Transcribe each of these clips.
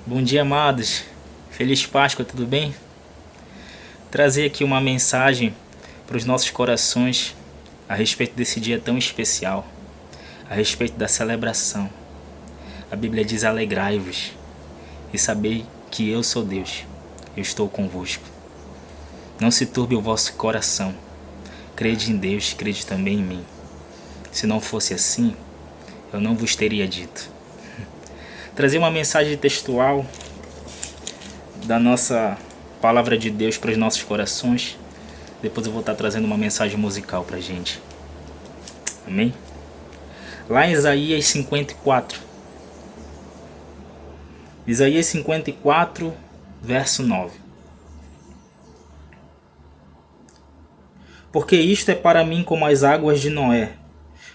Bom dia, amados. Feliz Páscoa, tudo bem? Trazer aqui uma mensagem para os nossos corações a respeito desse dia tão especial, a respeito da celebração. A Bíblia diz: alegrai-vos e sabei que eu sou Deus, eu estou convosco. Não se turbe o vosso coração, crede em Deus, crede também em mim. Se não fosse assim, eu não vos teria dito. Trazer uma mensagem textual da nossa palavra de Deus para os nossos corações. Depois eu vou estar trazendo uma mensagem musical para a gente. Amém? Lá em Isaías 54. Isaías 54, verso 9. Porque isto é para mim como as águas de Noé,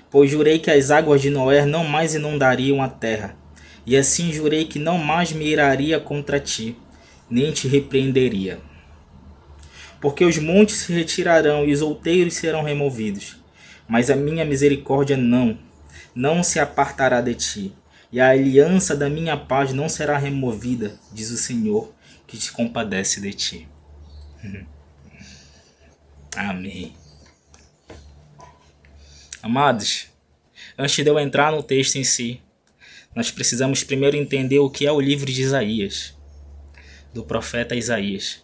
pois jurei que as águas de Noé não mais inundariam a terra, e assim jurei que não mais me iraria contra ti, nem te repreenderia. Porque os montes se retirarão e os outeiros serão removidos, mas a minha misericórdia não se apartará de ti, e a aliança da minha paz não será removida, diz o Senhor, que te compadece de ti. Amém. Amados, antes de eu entrar no texto em si, nós precisamos primeiro entender o que é o livro de Isaías, do profeta Isaías.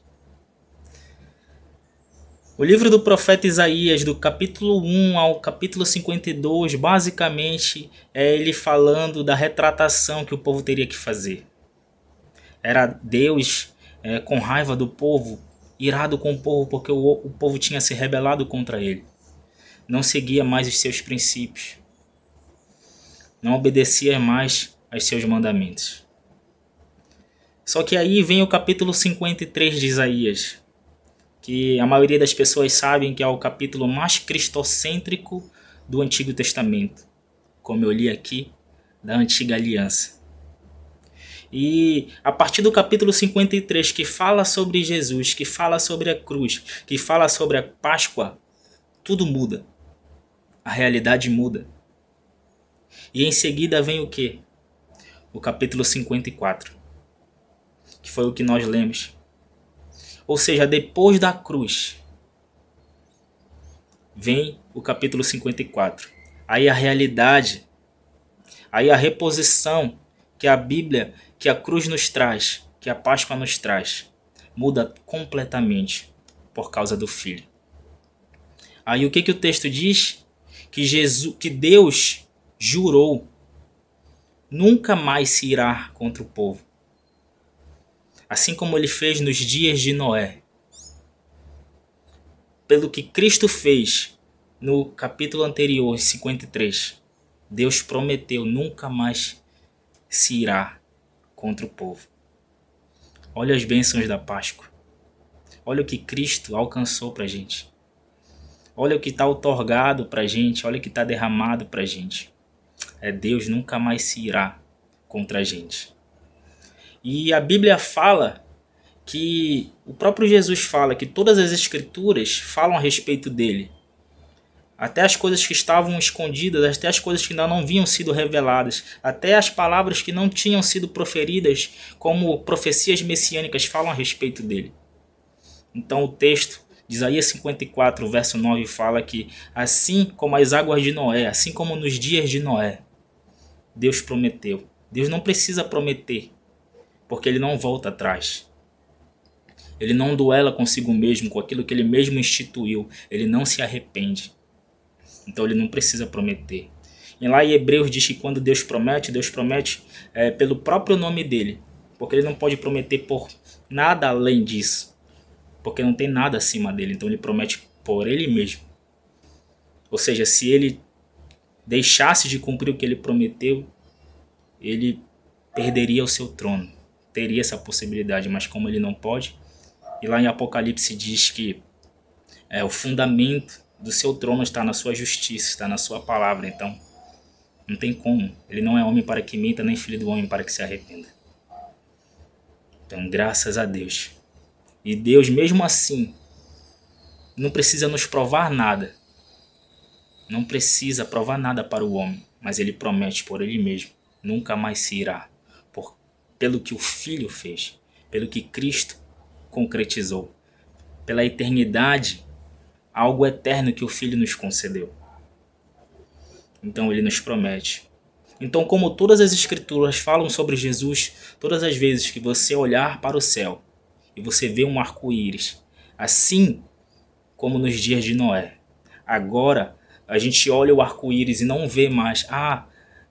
O livro do profeta Isaías, do capítulo 1 ao capítulo 52, basicamente é ele falando da retratação que o povo teria que fazer. Era Deus com raiva do povo, irado com o povo porque o povo tinha se rebelado contra ele. Não seguia mais os seus princípios. Não obedecia mais aos seus mandamentos. Só que aí vem o capítulo 53 de Isaías, que a maioria das pessoas sabem que é o capítulo mais cristocêntrico do Antigo Testamento, como eu li aqui, da Antiga Aliança. E a partir do capítulo 53, que fala sobre Jesus, que fala sobre a cruz, que fala sobre a Páscoa, tudo muda. A realidade muda. E em seguida vem o quê? O capítulo 54, que foi o que nós lemos. Ou seja, depois da cruz, vem o capítulo 54. Aí a realidade, aí a reposição que a Bíblia, que a cruz nos traz, que a Páscoa nos traz, muda completamente por causa do Filho. Aí o que o texto diz? Que Deus jurou nunca mais se irá contra o povo. Assim como ele fez nos dias de Noé. Pelo que Cristo fez no capítulo anterior, 53, Deus prometeu nunca mais se irá contra o povo. Olha as bênçãos da Páscoa. Olha o que Cristo alcançou para a gente. Olha o que está outorgado para a gente. Olha o que está derramado para a gente. Deus nunca mais se irá contra a gente. E a Bíblia fala que o próprio Jesus fala que todas as escrituras falam a respeito dele. Até as coisas que estavam escondidas, até as coisas que ainda não haviam sido reveladas, até as palavras que não tinham sido proferidas como profecias messiânicas falam a respeito dele. Então o texto de Isaías 54, verso 9 fala que assim como as águas de Noé, assim como nos dias de Noé, Deus prometeu. Deus não precisa prometer, porque ele não volta atrás. Ele não duela consigo mesmo, com aquilo que ele mesmo instituiu. Ele não se arrepende. Então ele não precisa prometer. E lá em Hebreus diz que quando Deus promete pelo próprio nome dele. Porque ele não pode prometer por nada além disso. Porque não tem nada acima dele. Então ele promete por ele mesmo. Ou seja, se ele deixasse de cumprir o que ele prometeu, ele perderia o seu trono. Teria essa possibilidade, mas como ele não pode. E lá em Apocalipse diz que o fundamento do seu trono está na sua justiça, está na sua palavra. Então, não tem como. Ele não é homem para que minta, nem filho do homem para que se arrependa. Então, graças a Deus. E Deus, mesmo assim, não precisa nos provar nada. Não precisa provar nada para o homem. Mas ele promete por ele mesmo. Nunca mais se irá pelo que o Filho fez, pelo que Cristo concretizou, pela eternidade, algo eterno que o Filho nos concedeu. Então ele nos promete. Então, como todas as escrituras falam sobre Jesus, todas as vezes que você olhar para o céu e você vê um arco-íris, assim como nos dias de Noé, agora a gente olha o arco-íris e não vê mais,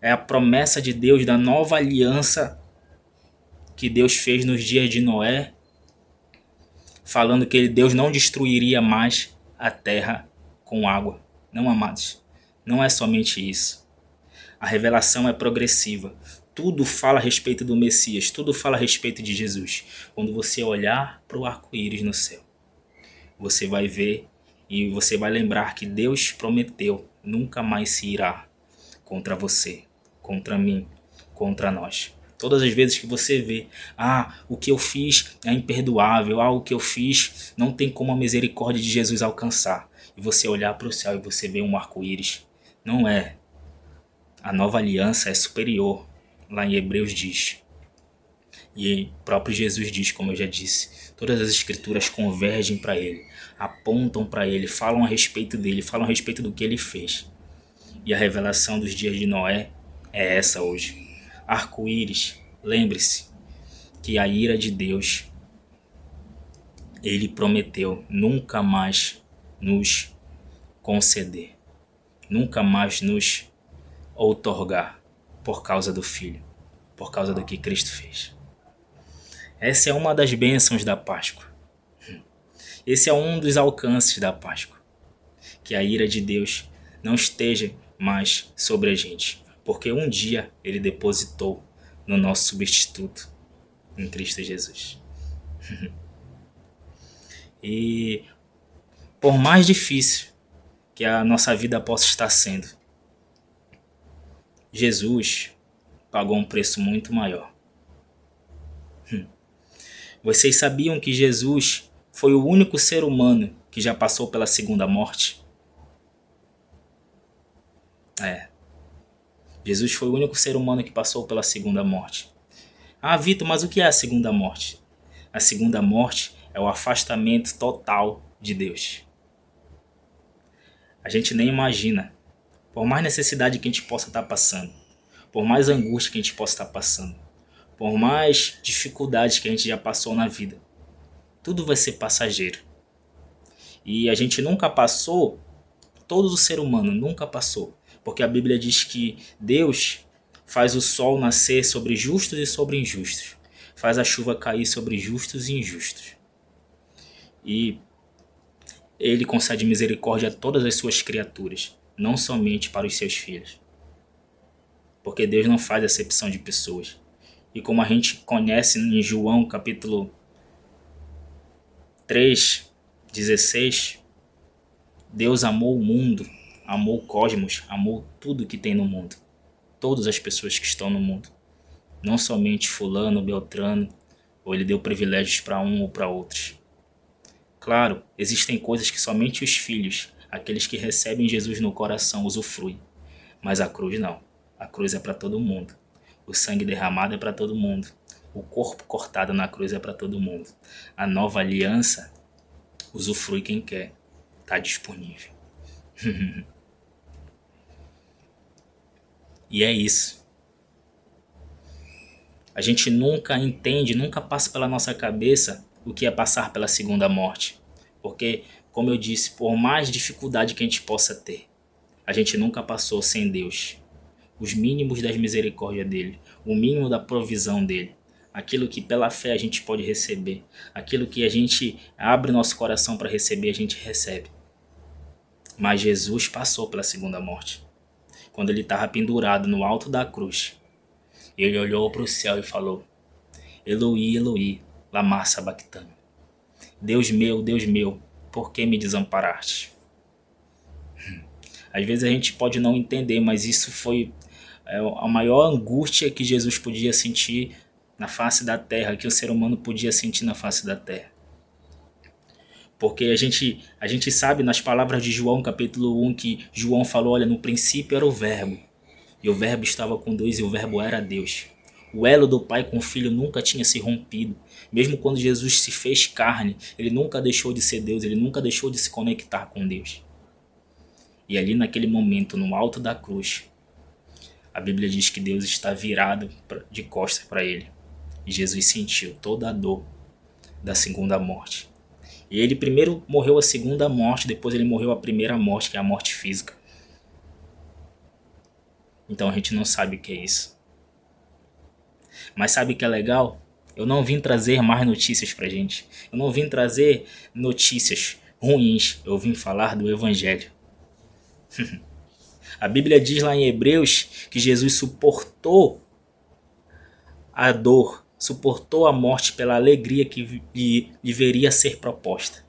é a promessa de Deus da nova aliança que Deus fez nos dias de Noé, falando que Deus não destruiria mais a terra com água. Não, amados, não é somente isso. A revelação é progressiva. Tudo fala a respeito do Messias, tudo fala a respeito de Jesus. Quando você olhar para o arco-íris no céu, você vai ver e você vai lembrar que Deus prometeu nunca mais se irá contra você, contra mim, contra nós. Todas as vezes que você vê, o que eu fiz é imperdoável, o que eu fiz não tem como a misericórdia de Jesus alcançar. E você olhar para o céu e você vê um arco-íris, não é. A nova aliança é superior, lá em Hebreus diz. E o próprio Jesus diz, como eu já disse, todas as escrituras convergem para ele, apontam para ele, falam a respeito dele, falam a respeito do que ele fez. E a revelação dos dias de Noé é essa hoje. Arco-íris, lembre-se que a ira de Deus, ele prometeu nunca mais nos conceder, nunca mais nos outorgar por causa do Filho, por causa do que Cristo fez. Essa é uma das bênçãos da Páscoa. Esse é um dos alcances da Páscoa. Que a ira de Deus não esteja mais sobre a gente, porque um dia ele depositou no nosso substituto, em Cristo Jesus. E por mais difícil que a nossa vida possa estar sendo, Jesus pagou um preço muito maior. Vocês sabiam que Jesus foi o único ser humano que já passou pela segunda morte? Jesus foi o único ser humano que passou pela segunda morte. Vitor, mas o que é a segunda morte? A segunda morte é o afastamento total de Deus. A gente nem imagina. Por mais necessidade que a gente possa estar passando, por mais angústia que a gente possa estar passando, por mais dificuldades que a gente já passou na vida, tudo vai ser passageiro. E a gente nunca passou, todo o ser humano nunca passou, porque a Bíblia diz que Deus faz o sol nascer sobre justos e sobre injustos, faz a chuva cair sobre justos e injustos. E Ele concede misericórdia a todas as suas criaturas, não somente para os seus filhos. Porque Deus não faz acepção de pessoas. E como a gente conhece em João capítulo 3:16, Deus amou o mundo, amou o cosmos, amou tudo que tem no mundo. Todas as pessoas que estão no mundo. Não somente fulano, beltrano, ou ele deu privilégios para um ou para outros. Claro, existem coisas que somente os filhos, aqueles que recebem Jesus no coração, usufruem. Mas a cruz não. A cruz é para todo mundo. O sangue derramado é para todo mundo. O corpo cortado na cruz é para todo mundo. A nova aliança, usufrui quem quer. Está disponível. E é isso. A gente nunca entende, nunca passa pela nossa cabeça o que é passar pela segunda morte. Porque, como eu disse, por mais dificuldade que a gente possa ter, a gente nunca passou sem Deus. Os mínimos das misericórdias dele, o mínimo da provisão dele, aquilo que pela fé a gente pode receber, aquilo que a gente abre nosso coração para receber, a gente recebe. Mas Jesus passou pela segunda morte. Quando ele estava pendurado no alto da cruz, ele olhou para o céu e falou: Eloi, Eloi, lama sabachthani. Deus meu, por que me desamparaste? Às vezes a gente pode não entender, mas isso foi a maior angústia que Jesus podia sentir na face da terra, que o ser humano podia sentir na face da terra. Porque a gente sabe nas palavras de João, capítulo 1, que João falou, olha, no princípio era o verbo, e o verbo estava com Deus e o verbo era Deus. O elo do pai com o filho nunca tinha se rompido. Mesmo quando Jesus se fez carne, ele nunca deixou de ser Deus, ele nunca deixou de se conectar com Deus. E ali naquele momento, no alto da cruz, a Bíblia diz que Deus está virado de costas para ele. E Jesus sentiu toda a dor da segunda morte. E ele primeiro morreu a segunda morte, depois ele morreu a primeira morte, que é a morte física. Então a gente não sabe o que é isso. Mas sabe o que é legal? Eu não vim trazer mais notícias pra gente. Eu não vim trazer notícias ruins. Eu vim falar do Evangelho. A Bíblia diz lá em Hebreus que Jesus suportou a dor, suportou a morte pela alegria que lhe deveria ser proposta.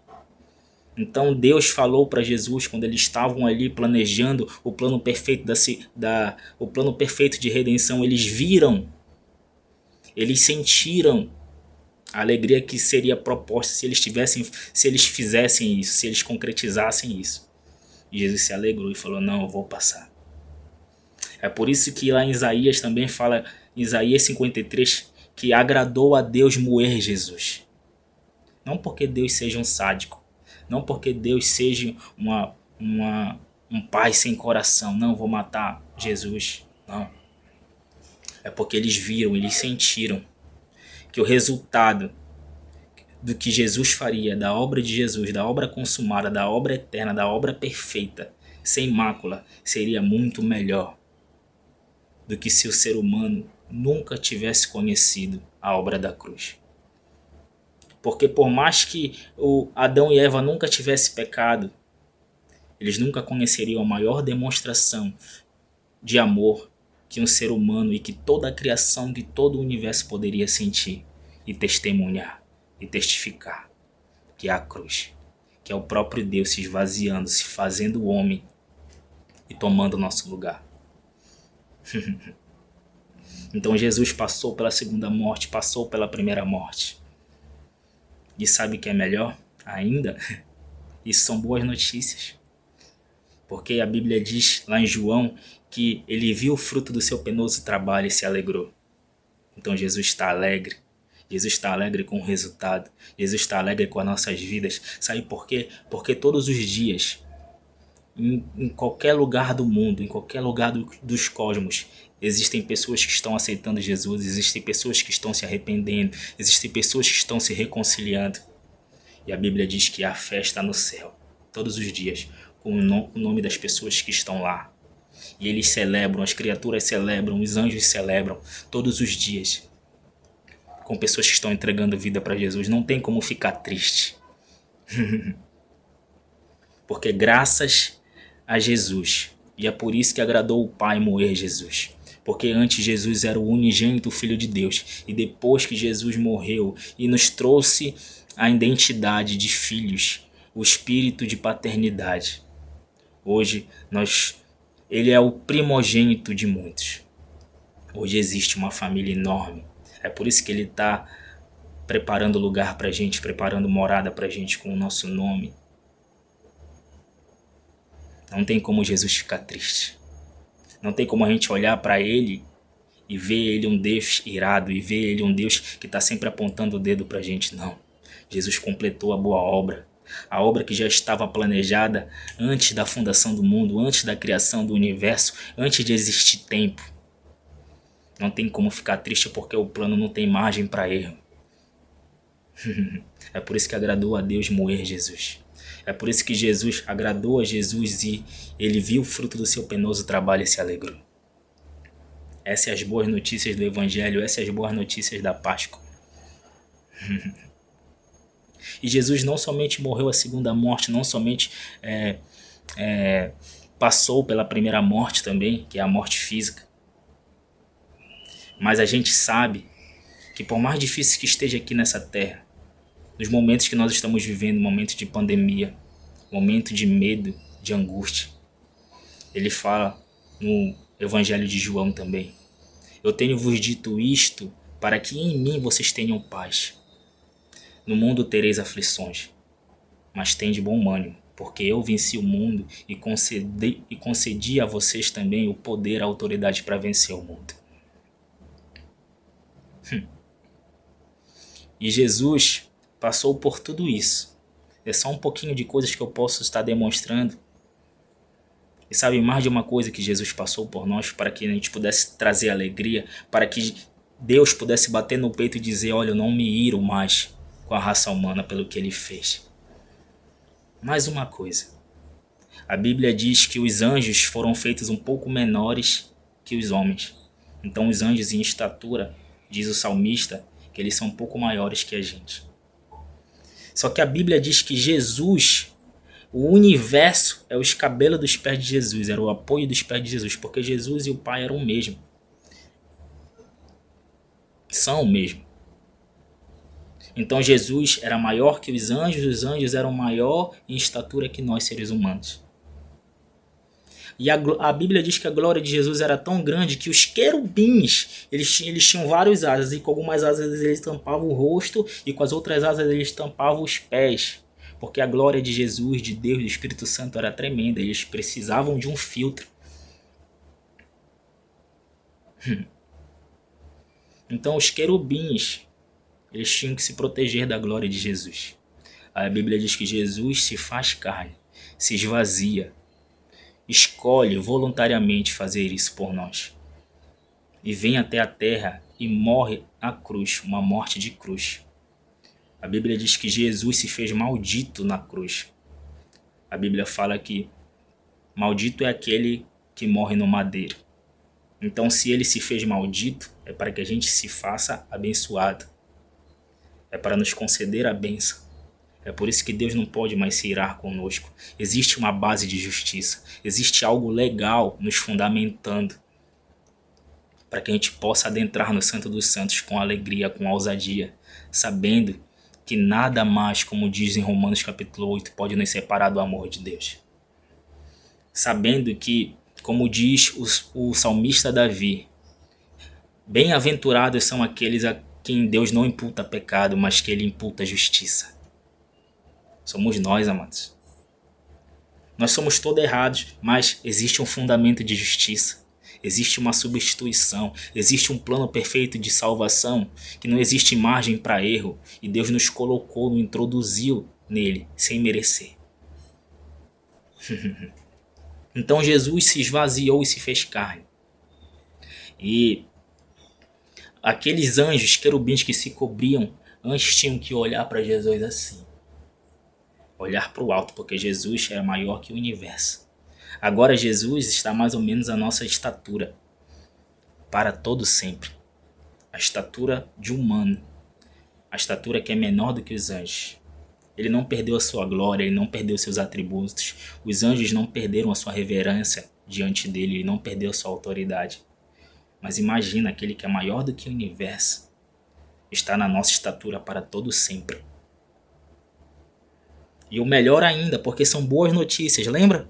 Então Deus falou para Jesus quando eles estavam ali planejando o plano perfeito o plano perfeito de redenção. Eles viram, eles sentiram a alegria que seria proposta se eles fizessem isso, se eles concretizassem isso. E Jesus se alegrou e falou: não, eu vou passar. É por isso que lá em Isaías também fala, em Isaías 53, que agradou a Deus moer Jesus. Não porque Deus seja um sádico, não porque Deus seja um pai sem coração. Não, vou matar Jesus. Não. É porque eles viram, eles sentiram que o resultado do que Jesus faria, da obra de Jesus, da obra consumada, da obra eterna, da obra perfeita, sem mácula, seria muito melhor do que se o ser humano nunca tivesse conhecido a obra da cruz. Porque por mais que o Adão e Eva nunca tivessem pecado, eles nunca conheceriam a maior demonstração de amor que um ser humano e que toda a criação de todo o universo poderia sentir e testemunhar e testificar, que é a cruz, que é o próprio Deus se esvaziando, se fazendo homem e tomando o nosso lugar. Então Jesus passou pela segunda morte, passou pela primeira morte. E sabe o que é melhor ainda? Isso são boas notícias. Porque a Bíblia diz lá em João que ele viu o fruto do seu penoso trabalho e se alegrou. Então Jesus está alegre. Jesus está alegre com o resultado. Jesus está alegre com as nossas vidas. Sabe por quê? Porque todos os dias, em qualquer lugar do mundo, em qualquer lugar dos cosmos, existem pessoas que estão aceitando Jesus, existem pessoas que estão se arrependendo, existem pessoas que estão se reconciliando. E a Bíblia diz que há festa no céu, todos os dias, com o nome das pessoas que estão lá. E eles celebram, as criaturas celebram, os anjos celebram, todos os dias, com pessoas que estão entregando vida para Jesus. Não tem como ficar triste. Porque graças a Jesus, e é por isso que agradou o Pai moer Jesus. Porque antes Jesus era o unigênito Filho de Deus. E depois que Jesus morreu e nos trouxe a identidade de filhos, o espírito de paternidade, hoje ele é o primogênito de muitos. Hoje existe uma família enorme. É por isso que ele está preparando lugar para a gente, preparando morada para a gente com o nosso nome. Não tem como Jesus ficar triste. Não tem como a gente olhar para ele e ver ele um Deus irado, e ver ele um Deus que está sempre apontando o dedo para a gente. Não. Jesus completou a boa obra. A obra que já estava planejada antes da fundação do mundo, antes da criação do universo, antes de existir tempo. Não tem como ficar triste porque o plano não tem margem para erro. É por isso que agradou a Deus moer Jesus. É por isso que Jesus agradou a Jesus e ele viu o fruto do seu penoso trabalho e se alegrou. Essas são as boas notícias do Evangelho, essas são as boas notícias da Páscoa. E Jesus não somente morreu a segunda morte, não somente passou pela primeira morte também, que é a morte física. Mas a gente sabe que por mais difícil que esteja aqui nessa terra, nos momentos que nós estamos vivendo, momentos de pandemia, momento de medo, de angústia, ele fala no Evangelho de João também: eu tenho vos dito isto para que em mim vocês tenham paz. No mundo tereis aflições, mas tende bom ânimo, porque eu venci o mundo e concedi a vocês também o poder, a autoridade para vencer o mundo. E Jesus passou por tudo isso. É só um pouquinho de coisas que eu posso estar demonstrando. E sabe, mais de uma coisa que Jesus passou por nós para que a gente pudesse trazer alegria, para que Deus pudesse bater no peito e dizer: olha, eu não me iro mais com a raça humana pelo que ele fez. Mais uma coisa. A Bíblia diz que os anjos foram feitos um pouco menores que os homens. Então os anjos em estatura, diz o salmista, que eles são um pouco maiores que a gente. Só que a Bíblia diz que Jesus, o universo é o escabelo dos pés de Jesus, era o apoio dos pés de Jesus, porque Jesus e o Pai eram o mesmo. São o mesmo. Então Jesus era maior que os anjos eram maior em estatura que nós seres humanos. E a Bíblia diz que a glória de Jesus era tão grande que os querubins, eles tinham várias asas, e com algumas asas eles tampavam o rosto, e com as outras asas eles tampavam os pés. Porque a glória de Jesus, de Deus, do Espírito Santo era tremenda, eles precisavam de um filtro. Então os querubins, eles tinham que se proteger da glória de Jesus. A Bíblia diz que Jesus se faz carne, se esvazia, escolhe voluntariamente fazer isso por nós. E vem até a terra e morre na cruz, uma morte de cruz. A Bíblia diz que Jesus se fez maldito na cruz. A Bíblia fala que maldito é aquele que morre no madeiro. Então, se ele se fez maldito, é para que a gente se faça abençoado. É para nos conceder a bênção. É por isso que Deus não pode mais se irar conosco. Existe uma base de justiça. Existe algo legal nos fundamentando para que a gente possa adentrar no Santo dos Santos com alegria, com ousadia, sabendo que nada mais, como diz em Romanos capítulo 8, pode nos separar do amor de Deus. Sabendo que, como diz o salmista Davi, bem-aventurados são aqueles a quem Deus não imputa pecado, mas que ele imputa justiça. Somos nós, amados. Nós somos todos errados, mas existe um fundamento de justiça. Existe uma substituição. Existe um plano perfeito de salvação que não existe margem para erro. E Deus nos colocou, nos introduziu nele, sem merecer. Então Jesus se esvaziou e se fez carne. E aqueles anjos, querubins que se cobriam, antes tinham que olhar para Jesus assim. Olhar para o alto, porque Jesus é maior que o universo. Agora Jesus está mais ou menos a nossa estatura, para todo sempre. A estatura de humano, a estatura que é menor do que os anjos. Ele não perdeu a sua glória, ele não perdeu seus atributos. Os anjos não perderam a sua reverência diante dele, ele não perdeu a sua autoridade. Mas imagina aquele que é maior do que o universo, está na nossa estatura para todo sempre. E o melhor ainda, porque são boas notícias, lembra?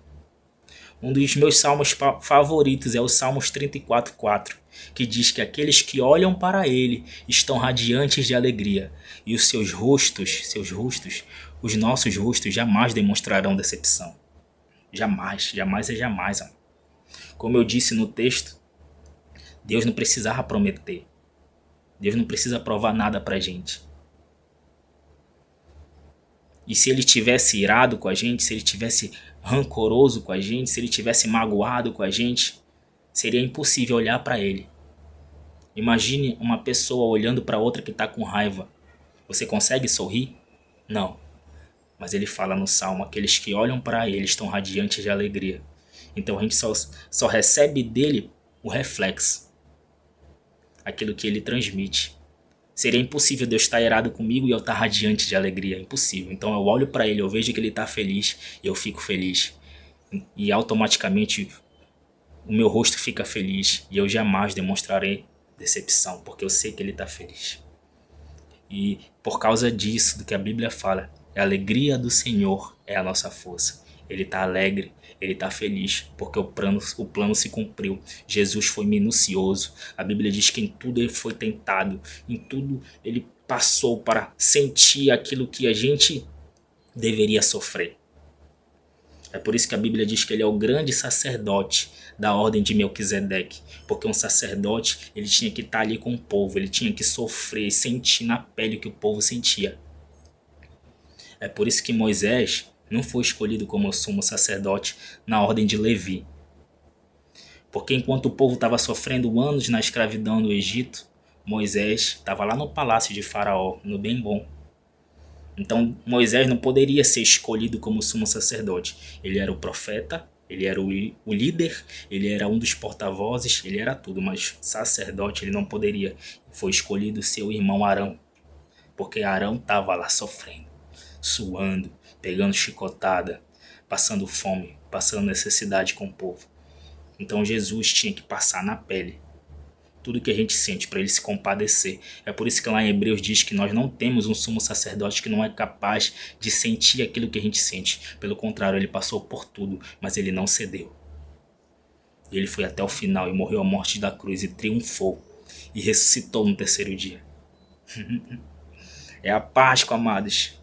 Um dos meus salmos favoritos é o Salmos 34:4, que diz que aqueles que olham para ele estão radiantes de alegria, e os seus rostos, os nossos rostos jamais demonstrarão decepção. Jamais, jamais é jamais. Amor. Como eu disse no texto, Deus não precisava prometer. Deus não precisa provar nada pra gente. E se ele tivesse irado com a gente, se ele tivesse rancoroso com a gente, se ele tivesse magoado com a gente, seria impossível olhar para ele. Imagine uma pessoa olhando para outra que está com raiva. Você consegue sorrir? Não. Mas ele fala no Salmo, aqueles que olham para ele estão radiantes de alegria. Então a gente só recebe dele o reflexo. Aquilo que ele transmite. Seria impossível Deus estar irado comigo e eu estar radiante de alegria. Impossível. Então eu olho para ele, eu vejo que ele está feliz e eu fico feliz. E automaticamente o meu rosto fica feliz. E eu jamais demonstrarei decepção, porque eu sei que ele está feliz. E por causa disso, do que a Bíblia fala, a alegria do Senhor é a nossa força. Ele está alegre, ele está feliz, porque o plano se cumpriu. Jesus foi minucioso. A Bíblia diz que em tudo ele foi tentado, em tudo ele passou para sentir aquilo que a gente deveria sofrer. É por isso que a Bíblia diz que ele é o grande sacerdote da ordem de Melquisedeque. Porque um sacerdote, ele tinha que estar ali com o povo, ele tinha que sofrer, sentir na pele o que o povo sentia. É por isso que Moisés não foi escolhido como sumo sacerdote na ordem de Levi. Porque enquanto o povo estava sofrendo anos na escravidão no Egito, Moisés estava lá no palácio de Faraó, no bem bom. Então Moisés não poderia ser escolhido como sumo sacerdote. Ele era o profeta, ele era o líder, ele era um dos porta-vozes, ele era tudo, mas sacerdote ele não poderia. Foi escolhido seu irmão Arão, porque Arão estava lá sofrendo, suando, pegando chicotada, passando fome, passando necessidade com o povo. Então Jesus tinha que passar na pele tudo que a gente sente para ele se compadecer. É por isso que lá em Hebreus diz que nós não temos um sumo sacerdote que não é capaz de sentir aquilo que a gente sente. Pelo contrário, ele passou por tudo, mas ele não cedeu. Ele foi até o final e morreu a morte da cruz e triunfou e ressuscitou no terceiro dia. É a Páscoa, amados.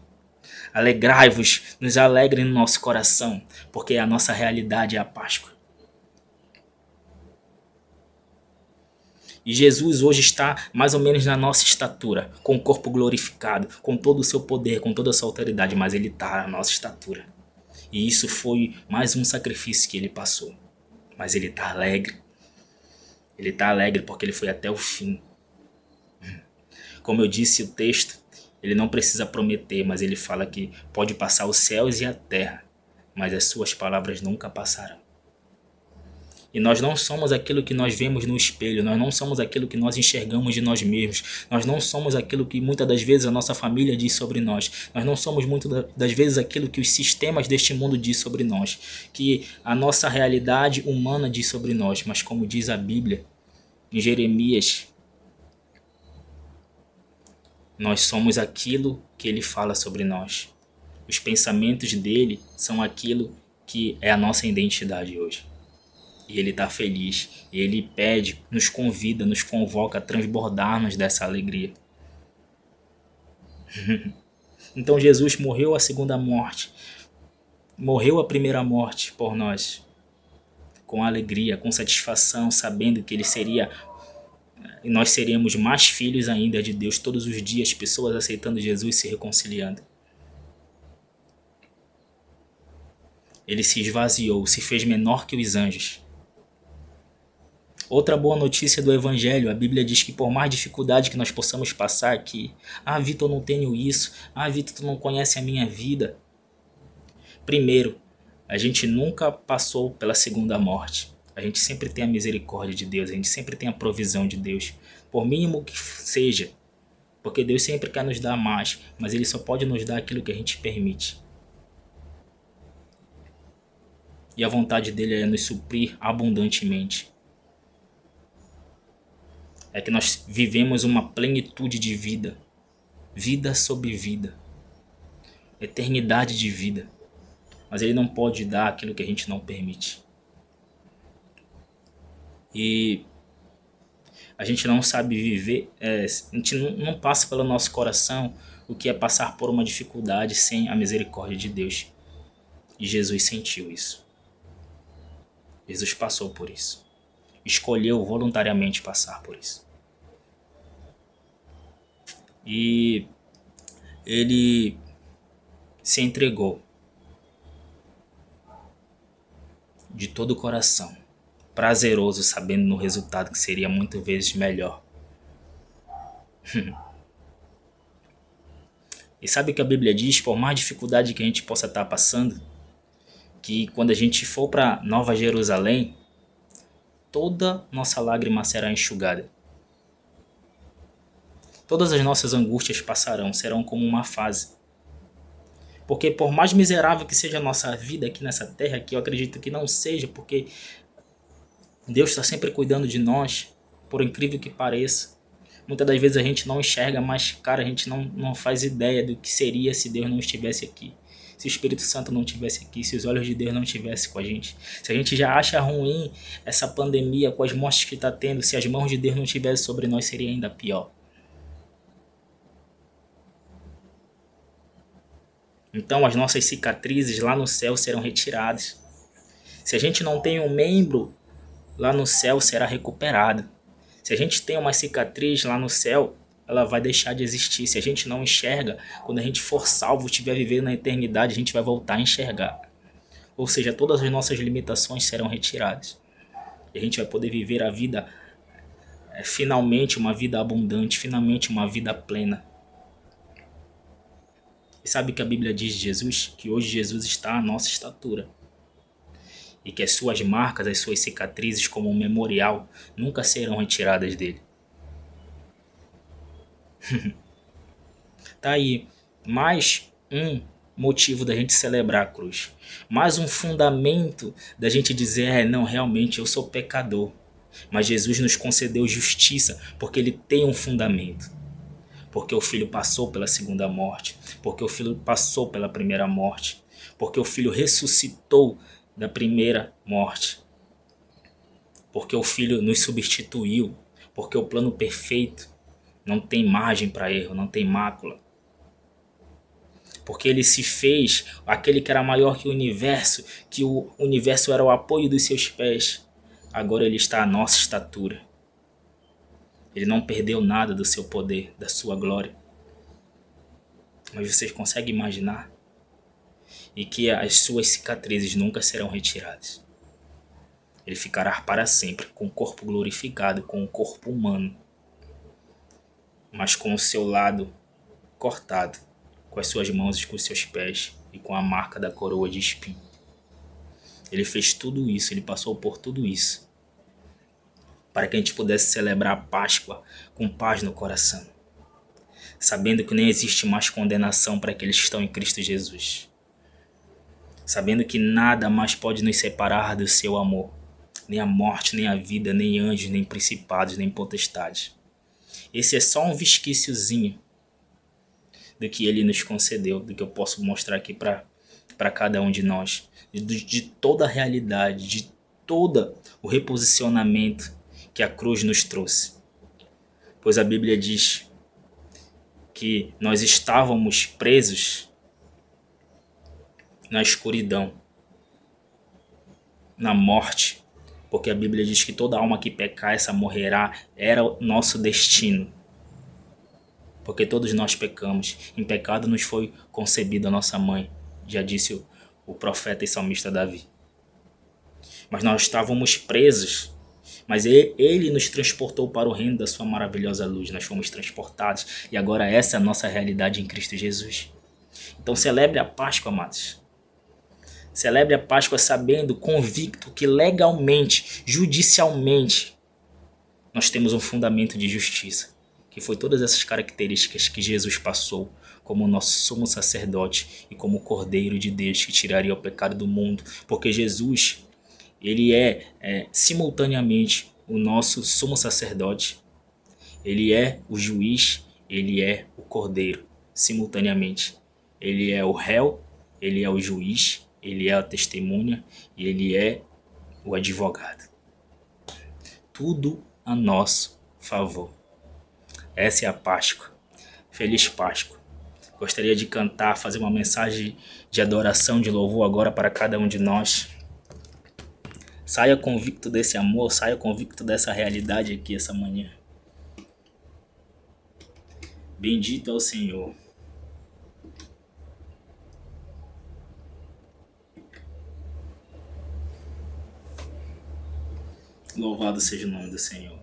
Alegrai-vos, nos alegrem no nosso coração, porque a nossa realidade é a Páscoa. E Jesus hoje está mais ou menos na nossa estatura, com o corpo glorificado, com todo o seu poder, com toda a sua autoridade, mas ele está na nossa estatura. E isso foi mais um sacrifício que ele passou. Mas ele está alegre. Ele está alegre porque ele foi até o fim. Como eu disse, o texto, ele não precisa prometer, mas ele fala que pode passar os céus e a terra, mas as suas palavras nunca passarão. E nós não somos aquilo que nós vemos no espelho, nós não somos aquilo que nós enxergamos de nós mesmos, nós não somos aquilo que muitas das vezes a nossa família diz sobre nós, nós não somos muitas das vezes aquilo que os sistemas deste mundo diz sobre nós, que a nossa realidade humana diz sobre nós, mas como diz a Bíblia, em Jeremias, nós somos aquilo que ele fala sobre nós. Os pensamentos dele são aquilo que é a nossa identidade hoje. E ele está feliz. E ele pede, nos convida, nos convoca a transbordarmos dessa alegria. Então Jesus morreu a segunda morte. Morreu a primeira morte por nós. Com alegria, com satisfação, sabendo que ele seria... E nós seríamos mais filhos ainda de Deus todos os dias, pessoas aceitando Jesus e se reconciliando. Ele se esvaziou, se fez menor que os anjos. Outra boa notícia do Evangelho, a Bíblia diz que por mais dificuldade que nós possamos passar aqui, Vitor, eu não tenho isso, Vitor, tu não conhece a minha vida. Primeiro, a gente nunca passou pela segunda morte. A gente sempre tem a misericórdia de Deus, a gente sempre tem a provisão de Deus, por mínimo que seja, porque Deus sempre quer nos dar mais, mas Ele só pode nos dar aquilo que a gente permite. E a vontade dele é nos suprir abundantemente. É que nós vivemos uma plenitude de vida, vida sobre vida, eternidade de vida, mas Ele não pode dar aquilo que a gente não permite. E a gente não sabe viver, a gente não passa pelo nosso coração o que é passar por uma dificuldade sem a misericórdia de Deus. E Jesus sentiu isso. Jesus passou por isso. Escolheu voluntariamente passar por isso. E ele se entregou de todo o coração, prazeroso, sabendo no resultado que seria muitas vezes melhor. E sabe o que a Bíblia diz? Por mais dificuldade que a gente possa estar passando, que quando a gente for para Nova Jerusalém, toda nossa lágrima será enxugada. Todas as nossas angústias passarão, serão como uma fase. Porque por mais miserável que seja a nossa vida aqui nessa terra, que eu acredito que não seja, porque Deus está sempre cuidando de nós, por incrível que pareça. Muitas das vezes a gente não enxerga, mas, cara, a gente não faz ideia do que seria se Deus não estivesse aqui. Se o Espírito Santo não estivesse aqui, se os olhos de Deus não estivessem com a gente. Se a gente já acha ruim essa pandemia com as mortes que está tendo, se as mãos de Deus não estivessem sobre nós, seria ainda pior. Então as nossas cicatrizes lá no céu serão retiradas. Se a gente não tem um membro, lá no céu será recuperado. Se a gente tem uma cicatriz lá no céu, ela vai deixar de existir. Se a gente não enxerga, quando a gente for salvo, estiver vivendo na eternidade, a gente vai voltar a enxergar. Ou seja, todas as nossas limitações serão retiradas. E a gente vai poder viver a vida, finalmente uma vida abundante, finalmente uma vida plena. E sabe o que a Bíblia diz de Jesus? Que hoje Jesus está à nossa estatura. E que as suas marcas, as suas cicatrizes como um memorial nunca serão retiradas dele. Tá aí mais um motivo da gente celebrar a cruz. Mais um fundamento da gente dizer, não, realmente eu sou pecador. Mas Jesus nos concedeu justiça porque ele tem um fundamento. Porque o Filho passou pela segunda morte. Porque o Filho passou pela primeira morte. Porque o Filho ressuscitou da primeira morte. Porque o Filho nos substituiu. Porque o plano perfeito não tem margem para erro, não tem mácula. Porque ele se fez aquele que era maior que o universo era o apoio dos seus pés. Agora ele está à nossa estatura. Ele não perdeu nada do seu poder, da sua glória. Mas vocês conseguem imaginar? E que as suas cicatrizes nunca serão retiradas. Ele ficará para sempre com o corpo glorificado, com o corpo humano, mas com o seu lado cortado, com as suas mãos e com os seus pés e com a marca da coroa de espinho. Ele fez tudo isso, ele passou por tudo isso, para que a gente pudesse celebrar a Páscoa com paz no coração, sabendo que nem existe mais condenação para aqueles que estão em Cristo Jesus, sabendo que nada mais pode nos separar do seu amor, nem a morte, nem a vida, nem anjos, nem principados, nem potestades. Esse é só um resquíciozinho do que ele nos concedeu, do que eu posso mostrar aqui para cada um de nós, de toda a realidade, de todo o reposicionamento que a cruz nos trouxe. Pois a Bíblia diz que nós estávamos presos na escuridão, na morte, porque a Bíblia diz que toda alma que pecar, essa morrerá, era o nosso destino. Porque todos nós pecamos, em pecado nos foi concebida a nossa mãe, já disse o profeta e salmista Davi. Mas nós estávamos presos, mas ele nos transportou para o reino da sua maravilhosa luz, nós fomos transportados, e agora essa é a nossa realidade em Cristo Jesus. Então celebre a Páscoa, amados. Celebre a Páscoa sabendo, convicto, que legalmente, judicialmente, nós temos um fundamento de justiça. Que foi todas essas características que Jesus passou como o nosso sumo sacerdote e como o Cordeiro de Deus que tiraria o pecado do mundo. Porque Jesus, ele é simultaneamente o nosso sumo sacerdote, ele é o juiz, ele é o Cordeiro, simultaneamente. Ele é o réu, ele é o juiz, ele é a testemunha e ele é o advogado. Tudo a nosso favor. Essa é a Páscoa. Feliz Páscoa. Gostaria de cantar, fazer uma mensagem de adoração, de louvor agora para cada um de nós. Saia convicto desse amor, saia convicto dessa realidade aqui essa manhã. Bendito é o Senhor. Louvado seja o nome do Senhor.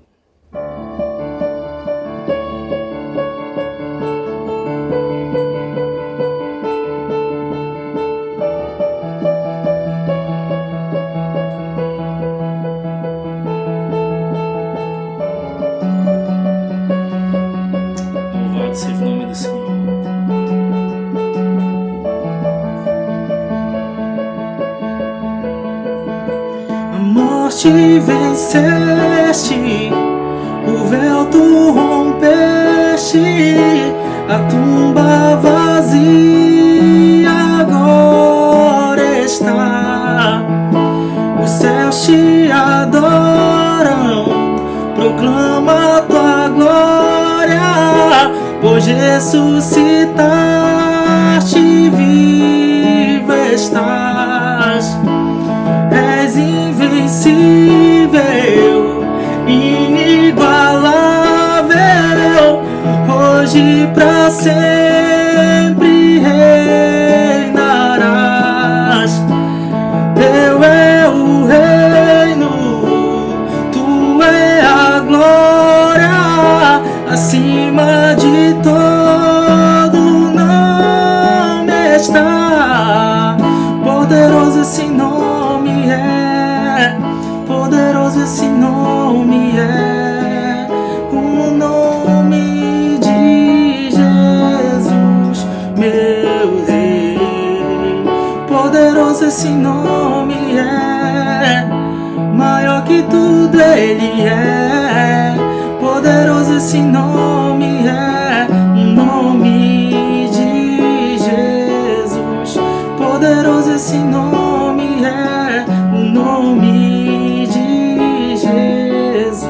Louvado seja o nome do Senhor. A morte venceste, o véu tu rompeste, a tumba vazia agora está. Os céus te adoram, proclama tua glória, pois ressuscitaste vivo. estás. És invencível, inigualável, hoje pra sempre reinarás. Teu é o reino, tu é a glória, acima de todo nome está. Poderoso esse nome é, poderoso esse nome é, o nome de Jesus, meu Rei. Poderoso esse nome é, maior que tudo ele é. Poderoso esse nome é, o nome de Jesus. Poderoso esse nome é, o nome de Jesus.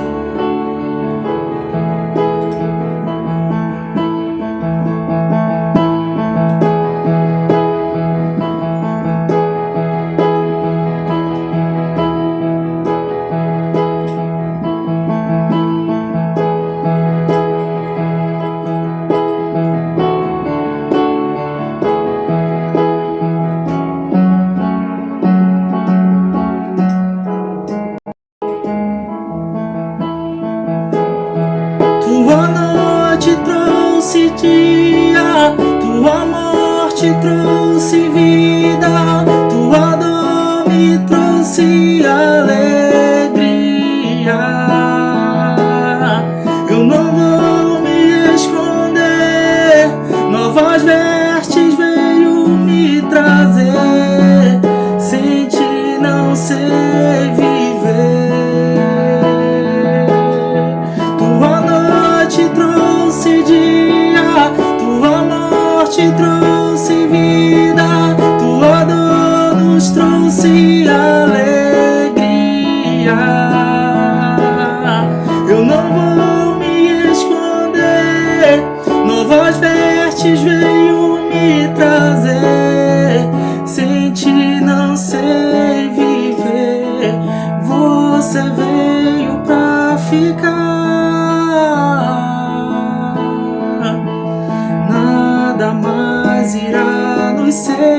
Tua noite trouxe dia, tua morte trouxe vida, tua dor me trouxe alegria. Eu não vou me esconder, novas vestes veio me trazer, sem ti não sei viver. Tua noite trouxe dia, tua morte trouxe vida, tua dor nos trouxe alegria. Eu não vou me esconder, novas vestes veio me trazer, sem ti não sei viver. Você veio pra ficar, nada mais irá nos separar.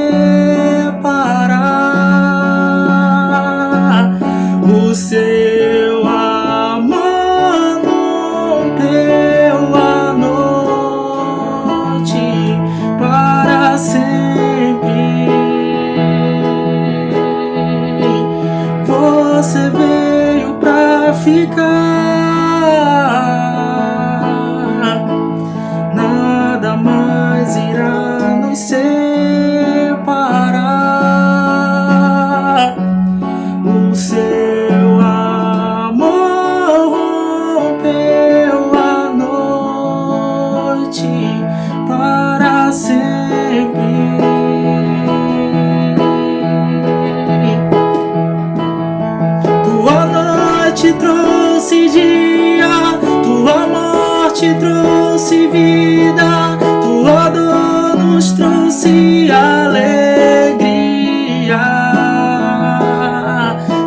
O seu amor rompeu a noite para sempre. Você veio pra ficar, nada mais irá nos separar. O seu amor rompeu a noite para sempre. Tua noite trouxe dia, tua morte trouxe vida, tua dor nos trouxe alegria.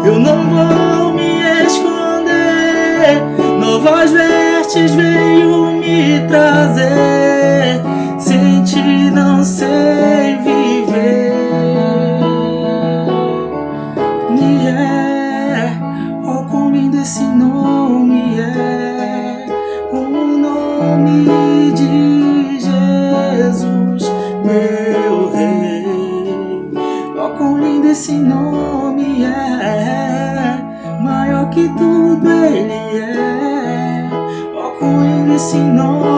Eu não vou me esconder, novas vestes veio me trazer, sem ti não sei viver. Oh, quão lindo esse nome é, o nome de Jesus, meu Rei. Oh, quão lindo esse nome é, maior que tudo ele é. Oh, quão lindo esse nome